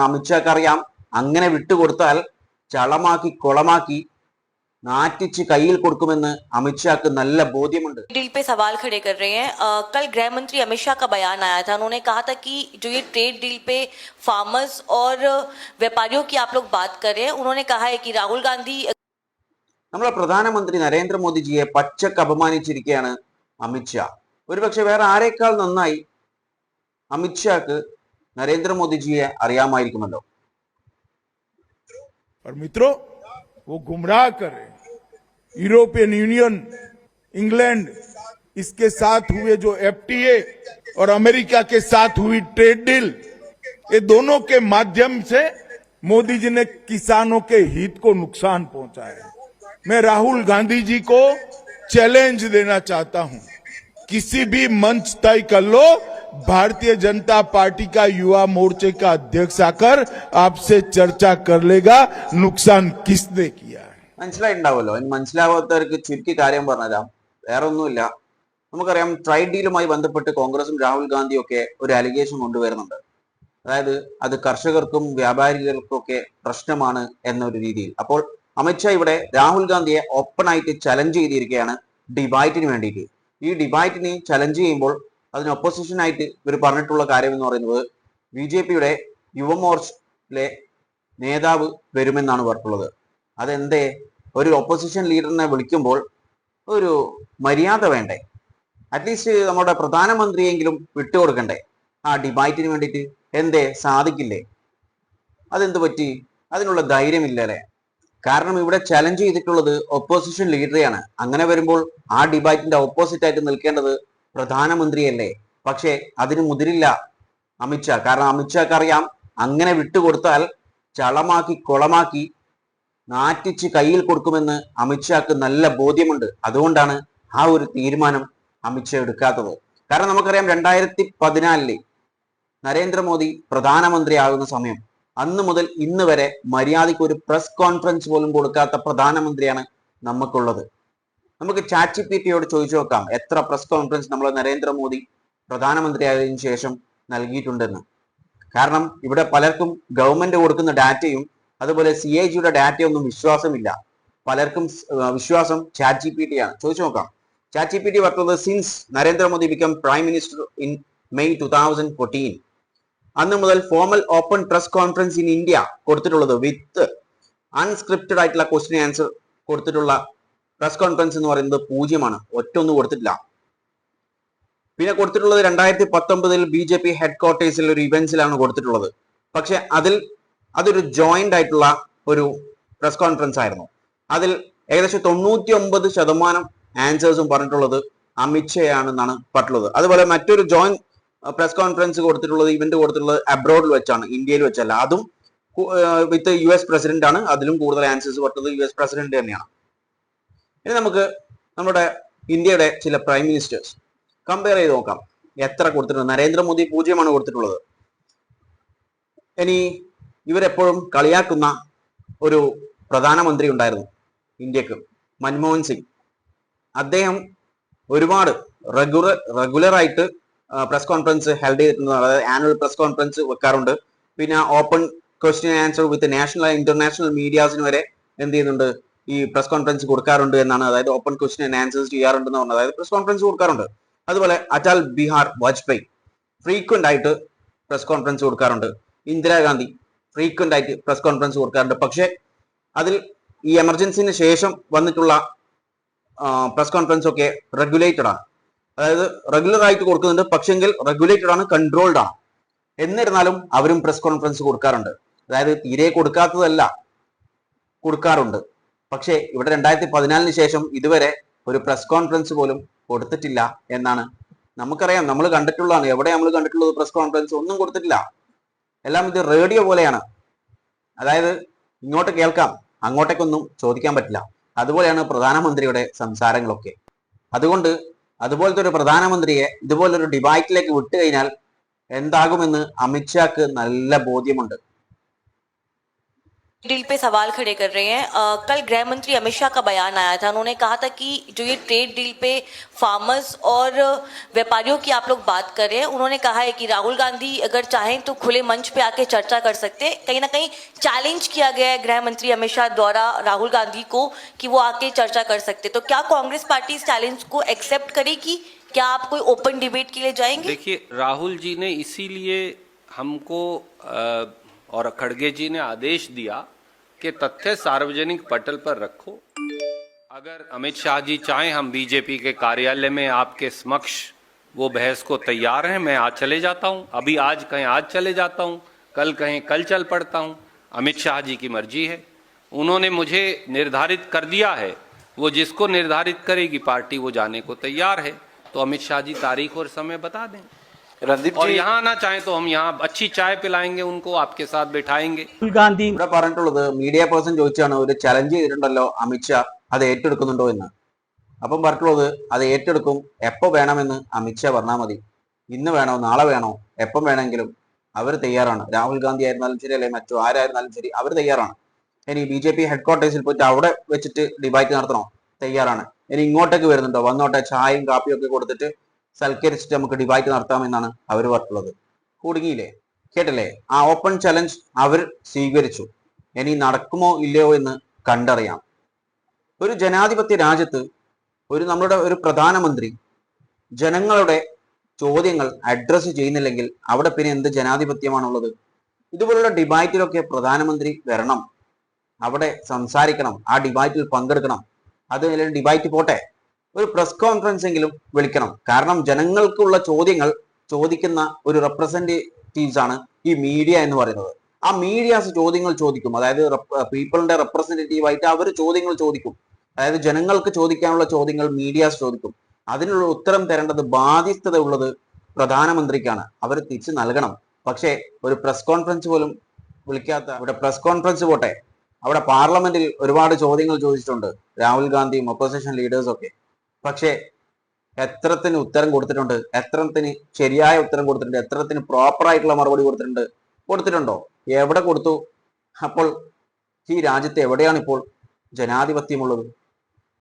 അമിത്ഷാക്ക് അറിയാം, അങ്ങനെ വിട്ടുകൊടുത്താൽ ചളമാക്കി കൊളമാക്കി നാറ്റിച്ച് കയ്യിൽ കൊടുക്കുമെന്ന് അമിത്ഷാക്ക് നല്ല ബോധ്യമുണ്ട്. डील पे सवाल खड़े कर रहे हैं। कल गृह मंत्री अमित शाह का बयान आया था, उन्होंने कहा था कि जो ये ट्रेड डील पे फार्मर्स और व्यापारियों की आप लोग बात कर रहे हैं, उन्होंने कहा है कि राहुल गांधी നമ്മളെ പ്രധാനമന്ത്രി നരേന്ദ്രമോദിജിയെ പച്ചക്ക് അപമാനിച്ചിരിക്കുകയാണ് അമിത്ഷാ. ഒരുപക്ഷെ വേറെ ആരെക്കാൾ നന്നായി അമിത്ഷാക്ക് നരേന്ദ്രമോദിജിയെ അറിയാമായിരിക്കുമല്ലോ. और मित्रों, वो गुमराह कर रहे हैं। यूरोपियन यूनियन, इंग्लैंड, इसके साथ हुए जो एफटीए और अमेरिका के साथ हुई ट्रेड डील, ये दोनों के माध्यम से मोदी जी ने किसानों के हित को नुकसान पहुंचाया है। मैं राहुल गांधी जी को चैलेंज देना चाहता हूं, किसी भी मंच तय कर लो, भारतीय जनता पार्टी का युवा मोर्चे का अध्यक्ष आकर आपसे चर्चा कर लेगा नुकसान किसने किया है. മനസ്സിലായിട്ടുണ്ടാവുമല്ലോ. ഇനി മനസ്സിലാവാത്തവർക്ക് ചുരുക്കി കാര്യം പറഞ്ഞുതരാം. വേറെ ഒന്നുമില്ല. നമുക്കറിയാം, ട്രേഡ് ഡീലുമായി ബന്ധപ്പെട്ട് കോൺഗ്രസും രാഹുൽ ഗാന്ധിയും ഒക്കെ ഒരു അലിഗേഷൻ കൊണ്ടുവരുന്നുണ്ട്. അതായത് അത് കർഷകർക്കും വ്യാപാരികൾക്കും ഒക്കെ പ്രശ്നമാണ് എന്നൊരു രീതിയിൽ. അപ്പോൾ അമിത്ഷാ ഇവിടെ രാഹുൽ ഗാന്ധിയെ ഓപ്പൺ ആയിട്ട് ചലഞ്ച് ചെയ്തിരിക്കുകയാണ് ഡിബൈറ്റിന് വേണ്ടിയിട്ട്. ഈ ഡിബൈറ്റിന് ചലഞ്ച് ചെയ്യുമ്പോൾ അതിന് ഒപ്പോസിഷൻ ആയിട്ട് ഇവർ പറഞ്ഞിട്ടുള്ള കാര്യം എന്ന് പറയുന്നത് BJP-യുടെ യുവമോർച്ചയിലെ നേതാവ് വരുമെന്നാണ് പറഞ്ഞിട്ടുള്ളത്. അതെന്തേ, ഒരു ഒപ്പോസിഷൻ ലീഡറിനെ വിളിക്കുമ്പോൾ ഒരു മര്യാദ വേണ്ടേ? അറ്റ്ലീസ്റ്റ് നമ്മുടെ പ്രധാനമന്ത്രിയെങ്കിലും വിട്ടുകൊടുക്കണ്ടേ ആ ഡിബൈറ്റിന് വേണ്ടിയിട്ട്? എന്തേ സാധിക്കില്ലേ? അതെന്ത് പറ്റി? അതിനുള്ള ധൈര്യമില്ല അല്ലേ? കാരണം ഇവിടെ ചലഞ്ച് ചെയ്തിട്ടുള്ളത് ഒപ്പോസിഷൻ ലീഡറെയാണ്. അങ്ങനെ വരുമ്പോൾ ആ ഡിബൈറ്റിന്റെ ഓപ്പോസിറ്റ് ആയിട്ട് നിൽക്കേണ്ടത് പ്രധാനമന്ത്രിയല്ലേ? പക്ഷേ അതിന് മുതിരില്ല അമിത്ഷാ. കാരണം അമിത്ഷാക്ക് അറിയാം, അങ്ങനെ വിട്ടുകൊടുത്താൽ ചളമാക്കി കൊളമാക്കി നാറ്റിച്ച് കയ്യിൽ കൊടുക്കുമെന്ന് അമിത്ഷാക്ക് നല്ല ബോധ്യമുണ്ട്. അതുകൊണ്ടാണ് ആ ഒരു തീരുമാനം അമിത്ഷാ എടുക്കാത്തത്. കാരണം നമുക്കറിയാം, 2014 നരേന്ദ്രമോദി പ്രധാനമന്ത്രിയാകുന്ന സമയം അന്ന് മുതൽ ഇന്ന് വരെ മര്യാദയ്ക്ക് ഒരു പ്രസ് കോൺഫറൻസ് പോലും കൊടുക്കാത്ത പ്രധാനമന്ത്രിയാണ് നമുക്കുള്ളത്. നമുക്ക് ChatGPT-യോട് ചോദിച്ചു നോക്കാം, എത്ര പ്രസ് കോൺഫറൻസ് നമ്മൾ നരേന്ദ്രമോദി പ്രധാനമന്ത്രിയായതിനു ശേഷം നൽകിയിട്ടുണ്ടെന്ന്. കാരണം ഇവിടെ പലർക്കും ഗവൺമെന്റ് കൊടുക്കുന്ന ഡാറ്റയും അതുപോലെ CAG-യുടെ ഡാറ്റയൊന്നും വിശ്വാസമില്ല. പലർക്കും വിശ്വാസം ChatGPT-യാണ്. ചോദിച്ചു നോക്കാം. ChatGPT പറഞ്ഞത്, since Narendra Modi become prime minister in May 2014, അന്ന് മുതൽ formal open press conference in India കൊടുത്തിട്ടുള്ളത് വിത്ത് അൺസ്ക്രിപ്റ്റഡ് ആയിട്ടുള്ള ക്വസ്റ്റ്യൻ ആൻസർ കൊടുത്തിട്ടുള്ള പ്രസ് കോൺഫറൻസ് എന്ന് പറയുന്നത് 0 ഒറ്റൊന്നും കൊടുത്തിട്ടില്ല. പിന്നെ കൊടുത്തിട്ടുള്ളത് 2019 BJP ഹെഡ് ക്വാർട്ടേഴ്സിൽ ഒരു ഇവന്റ്സിലാണ് കൊടുത്തിട്ടുള്ളത്. പക്ഷെ അതൊരു ജോയിന്റ് ആയിട്ടുള്ള ഒരു പ്രസ് കോൺഫറൻസ് ആയിരുന്നു. അതിൽ ഏകദേശം 99% ആൻസേഴ്സും പറഞ്ഞിട്ടുള്ളത് അമിത്ഷായാണെന്നാണ് പറഞ്ഞിട്ടുള്ളത്. അതുപോലെ മറ്റൊരു ജോയിന്റ് പ്രസ് കോൺഫറൻസ് കൊടുത്തിട്ടുള്ളത്, ഇവന്റ് കൊടുത്തിട്ടുള്ളത് അബ്രോഡിൽ വെച്ചാണ്, ഇന്ത്യയിൽ വെച്ചല്ല. അതും വിത്ത് US പ്രസിഡന്റ് ആണ്. അതിലും കൂടുതൽ ആൻസേഴ്സ് പറഞ്ഞത് US പ്രസിഡന്റ് തന്നെയാണ്. ഇനി നമുക്ക് നമ്മുടെ ഇന്ത്യയുടെ ചില പ്രൈം മിനിസ്റ്റേഴ്സ് കമ്പയർ ചെയ്ത് നോക്കാം. എത്ര കൊടുത്തിട്ടുണ്ട്? നരേന്ദ്രമോദി 0 കൊടുത്തിട്ടുള്ളത്. ഇനി ഇവരെപ്പോഴും കളിയാക്കുന്ന ഒരു പ്രധാനമന്ത്രി ഉണ്ടായിരുന്നു ഇന്ത്യക്ക്, മൻമോഹൻ സിംഗ്. അദ്ദേഹം ഒരുപാട് റെഗുലറായിട്ട് പ്രസ് കോൺഫറൻസ് ഹെൽഡ് ചെയ്തിട്ടുണ്ട്. അതായത് ആനുവൽ പ്രസ് കോൺഫറൻസ് വെക്കാറുണ്ട്. പിന്നെ open question answer with national and international മീഡിയാസിന് വരെ എന്ത് ചെയ്യുന്നുണ്ട്, ഈ പ്രസ് കോൺഫറൻസ് കൊടുക്കാറുണ്ട് എന്നാണ്. അതായത് ഓപ്പൺ ക്വസ്റ്റ്യൻ ആൻഡ് ആൻസേഴ്സ് ചെയ്യാറുണ്ടെന്ന് പറഞ്ഞത്, അതായത് പ്രസ് കോൺഫറൻസ് കൊടുക്കാറുണ്ട്. അതുപോലെ അടൽ ബിഹാരി വാജ്പേയി ഫ്രീക്വന്റ് ആയിട്ട് പ്രസ് കോൺഫറൻസ് കൊടുക്കാറുണ്ട്. ഇന്ദിരാഗാന്ധി ഫ്രീക്വന്റ് ആയിട്ട് പ്രസ് കോൺഫറൻസ് കൊടുക്കാറുണ്ട്. പക്ഷെ അതിൽ ഈ എമർജൻസിന് ശേഷം വന്നിട്ടുള്ള പ്രസ് കോൺഫറൻസ് ഒക്കെ റെഗുലേറ്റഡ് ആണ്. അതായത് റെഗുലർ ആയിട്ട് കൊടുക്കുന്നുണ്ട്, പക്ഷെങ്കിൽ റെഗുലേറ്റഡ് ആണ്, കൺട്രോൾഡ് ആണ്. എന്നിരുന്നാലും അവരും പ്രസ് കോൺഫറൻസ് കൊടുക്കാറുണ്ട്. അതായത് തീരെ കൊടുക്കാത്തതല്ല, കൊടുക്കാറുണ്ട്. പക്ഷേ ഇവിടെ 2014 ശേഷം ഇതുവരെ ഒരു പ്രസ് കോൺഫറൻസ് പോലും കൊടുത്തിട്ടില്ല എന്നാണ് നമുക്കറിയാം. നമ്മൾ കണ്ടിട്ടുള്ളതാണ്. എവിടെ നമ്മൾ കണ്ടിട്ടുള്ളത് പ്രസ് കോൺഫറൻസ്? ഒന്നും കൊടുത്തിട്ടില്ല. എല്ലാം ഇത് റേഡിയോ പോലെയാണ്. അതായത് ഇങ്ങോട്ട് കേൾക്കാം, അങ്ങോട്ടേക്കൊന്നും ചോദിക്കാൻ പറ്റില്ല. അതുപോലെയാണ് പ്രധാനമന്ത്രിയുടെ സംസാരങ്ങളൊക്കെ. അതുകൊണ്ട് അതുപോലത്തെ ഒരു പ്രധാനമന്ത്രിയെ ഇതുപോലൊരു ഡിബൈറ്റിലേക്ക് വിട്ടു കഴിഞ്ഞാൽ എന്താകുമെന്ന് അമിത്ഷാക്ക് നല്ല ബോധ്യമുണ്ട്. डील पे सवाल खड़े कर रहे हैं। कल गृह मंत्री अमित शाह का बयान आया था, उन्होंने कहा था कि जो ये ट्रेड डील पे फार्मर्स और व्यापारियों की आप लोग बात कर रहे हैं, उन्होंने कहा है कि राहुल गांधी अगर चाहें तो खुले मंच पे आके चर्चा कर सकते हैं। कहीं ना कहीं चैलेंज किया गया है गृह मंत्री अमित शाह द्वारा राहुल गांधी को कि वो आके चर्चा कर सकते। तो क्या कांग्रेस पार्टी इस चैलेंज को एक्सेप्ट करेगी? क्या आप कोई ओपन डिबेट के लिए जाएंगे? देखिए, राहुल जी ने इसीलिए हमको और खड़गे जी ने आदेश दिया कि तथ्य सार्वजनिक पटल पर रखो। अगर अमित शाह जी चाहें, हम बीजेपी के कार्यालय में आपके समक्ष वो बहस को तैयार हैं। मैं आज चले जाता हूं, अभी आज कहें आज चले जाता हूं, कल कहें कल चल पड़ता हूं। अमित शाह जी की मर्जी है, उन्होंने मुझे निर्धारित कर दिया है। वो जिसको निर्धारित करेगी पार्टी, वो जाने को तैयार है। तो अमित शाह जी तारीख और समय बता दें। रणदीप और जी, यहाँ आना चाहें तो हम यहाँ अच्छी चाय पिलाएंगे उनको, आपके साथ बैठाएंगे। രാഹുൽ ഗാന്ധി ഇവിടെ പറഞ്ഞിട്ടുള്ളത് മീഡിയ പേഴ്സൺ ചോദിച്ചാണ് ഒരു ചലഞ്ച് ചെയ്തിട്ടുണ്ടല്ലോ അമിത്ഷാ അത് ഏറ്റെടുക്കുന്നുണ്ടോ എന്ന്. അപ്പം പറഞ്ഞിട്ടുള്ളത് അത് ഏറ്റെടുക്കും, എപ്പോ വേണമെന്ന് അമിത്ഷാ പറഞ്ഞാൽ മതി. ഇന്ന് വേണോ നാളെ വേണോ എപ്പം വേണമെങ്കിലും അവർ തയ്യാറാണ്. രാഹുൽ ഗാന്ധി ആയിരുന്നാലും ശരി, അല്ലെങ്കിൽ മറ്റു ആരായിരുന്നാലും ശരി, അവർ തയ്യാറാണ്. ഇനി BJP ഹെഡ്ക്വാർട്ടേഴ്സിൽ പോയിട്ട് അവിടെ വെച്ചിട്ട് ഡിബേറ്റ് നടത്തണോ? തയ്യാറാണ്. ഇനി ഇങ്ങോട്ടേക്ക് വരുന്നുണ്ടോ? വന്നോട്ടെ, ചായയും കാപ്പിയും ഒക്കെ കൊടുത്തിട്ട് സൽക്കരിച്ചിട്ട് നമുക്ക് ഡിബേറ്റ് നടത്താമെന്നാണ് അവർ പറഞ്ഞിട്ടുള്ളത്. കുടുങ്ങിയില്ലേ? കേട്ടില്ലേ? ആ ഓപ്പൺ ചലഞ്ച് അവർ സ്വീകരിച്ചു. ഇനി നടക്കുമോ ഇല്ലയോ എന്ന് കണ്ടറിയാം. ഒരു ജനാധിപത്യ രാജ്യത്ത് നമ്മുടെ ഒരു പ്രധാനമന്ത്രി ജനങ്ങളുടെ ചോദ്യങ്ങൾ അഡ്രസ്സ് ചെയ്യുന്നില്ലെങ്കിൽ അവിടെ പിന്നെ എന്ത് ജനാധിപത്യമാണുള്ളത്? ഇതുപോലുള്ള ഡിബേറ്റിലൊക്കെ പ്രധാനമന്ത്രി വരണം, അവിടെ സംസാരിക്കണം, ആ ഡിബേറ്റിൽ പങ്കെടുക്കണം. അത് ഡിബേറ്റ് പോട്ടെ, ഒരു പ്രസ് കോൺഫറൻസ് എങ്കിലും വിളിക്കണം. കാരണം ജനങ്ങൾക്കുള്ള ചോദ്യങ്ങൾ ചോദിക്കുന്ന ഒരു റെപ്രസെന്റേറ്റീവ്സ് ആണ് ഈ മീഡിയ എന്ന് പറയുന്നത്. ആ മീഡിയാസ് ചോദ്യങ്ങൾ ചോദിക്കും, അതായത് പീപ്പിളിന്റെ റെപ്രസെന്റേറ്റീവ് ആയിട്ട് അവർ ചോദ്യങ്ങൾ ചോദിക്കും. അതായത് ജനങ്ങൾക്ക് ചോദിക്കാനുള്ള ചോദ്യങ്ങൾ മീഡിയാസ് ചോദിക്കും. അതിനുള്ള ഉത്തരം തരേണ്ടത് ബാധ്യസ്ഥത ഉള്ളത് പ്രധാനമന്ത്രിക്കാണ്. അവർ തിരിച്ചു നൽകണം. പക്ഷേ ഒരു പ്രസ് കോൺഫറൻസ് പോലും വിളിക്കാത്ത, ഇവിടെ പ്രസ് കോൺഫറൻസ് പോട്ടെ, അവിടെ പാർലമെന്റിൽ ഒരുപാട് ചോദ്യങ്ങൾ ചോദിച്ചിട്ടുണ്ട് രാഹുൽ ഗാന്ധിയും ഒപ്പോസിഷൻ ലീഡേഴ്സും ഒക്കെ. പക്ഷേ എത്രത്തിന് ഉത്തരം കൊടുത്തിട്ടുണ്ട്? എത്രത്തിന് ശരിയായ ഉത്തരം കൊടുത്തിട്ടുണ്ട്? എത്രത്തിന് പ്രോപ്പർ ആയിട്ടുള്ള മറുപടി കൊടുത്തിട്ടുണ്ടോ? എവിടെ കൊടുത്തു? അപ്പോൾ ഈ രാജ്യത്ത് എവിടെയാണ് ഇപ്പോൾ ജനാധിപത്യമുള്ളത്?